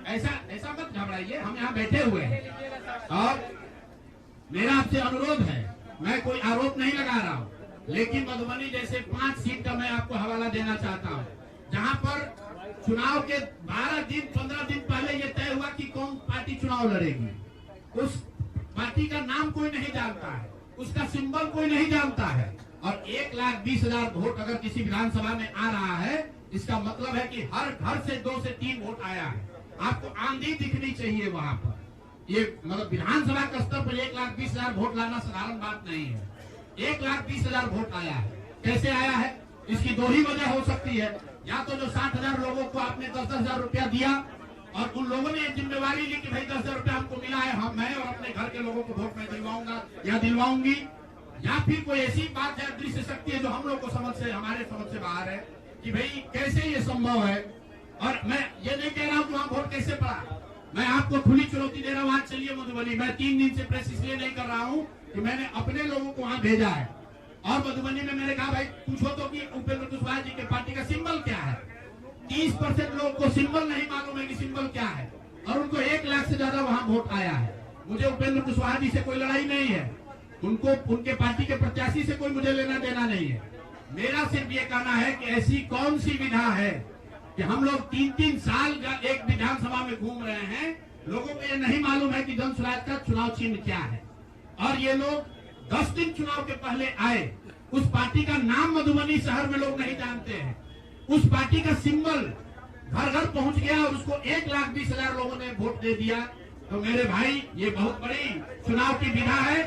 ऐसा ऐसा मत घबराइए, हम यहाँ बैठे हुए हैं और मेरा आपसे अनुरोध है, मैं कोई आरोप नहीं लगा रहा हूँ, लेकिन मधुबनी जैसे 5 सीट का मैं आपको हवाला देना चाहता हूँ, जहाँ पर चुनाव के 12 दिन 15 दिन पहले ये तय हुआ कि कौन पार्टी चुनाव लड़ेगी। उस पार्टी का नाम कोई नहीं जानता है, उसका सिंबल कोई नहीं जानता है, और 1,20,000 वोट अगर किसी विधानसभा में आ रहा है, इसका मतलब है कि हर घर से 2 से 3 वोट आया है। आपको आंधी दिखनी चाहिए वहां पर। ये मतलब विधानसभा के स्तर पर 1,20,000 वोट लाना साधारण बात नहीं है। 1,20,000 वोट आया है। कैसे आया है? इसकी 2 ही वजह हो सकती है। या तो जो 60,000 लोगों को आपने 10,000 रुपया दिया और उन लोगों ने जिम्मेवारी ली कि भाई 10,000 रुपया हमको मिला है, हम मैं और अपने घर के लोगों को वोट में दिलवाऊंगा या दिलवाऊंगी, या फिर कोई ऐसी बात है, दृश्य शक्ति है जो हम लोग को हमारे समझ से बाहर है कि भाई कैसे ये संभव है। और मैं ये नहीं कह रहा हूँ कि वहाँ वोट कैसे पड़ा, मैं आपको खुली चुनौती दे रहा हूँ। आज चलिए मधुबनी, मैं 3 दिन से प्रेस इसलिए नहीं कर रहा हूँ कि मैंने अपने लोगों को वहाँ भेजा है, और मधुबनी में मैंने कहा भाई पूछो तो कि उपेंद्र कुशवाहा जी के पार्टी का सिंबल क्या है। 30% लोगों को सिंबल नहीं मालूम है कि सिंबल क्या है, और उनको 1 लाख से ज्यादा वहाँ वोट आया है। मुझे उपेंद्र कुशवाहा जी से कोई लड़ाई नहीं है, उनको उनके पार्टी के प्रत्याशी से कोई मुझे लेना देना नहीं है। मेरा सिर्फ ये कहना है कि ऐसी कौन सी विधा है कि हम लोग 3-3 साल एक विधानसभा में घूम रहे हैं, लोगों को ये नहीं मालूम है कि जन स्वराज का चुनाव चिन्ह क्या है, और ये लोग 10 दिन चुनाव के पहले आए। उस पार्टी का नाम मधुबनी शहर में लोग नहीं जानते हैं, उस पार्टी का सिंबल घर घर पहुंच गया और उसको 1,20,000 लोगों ने वोट दे दिया। तो मेरे भाई, ये बहुत बड़ी चुनाव की विधा है।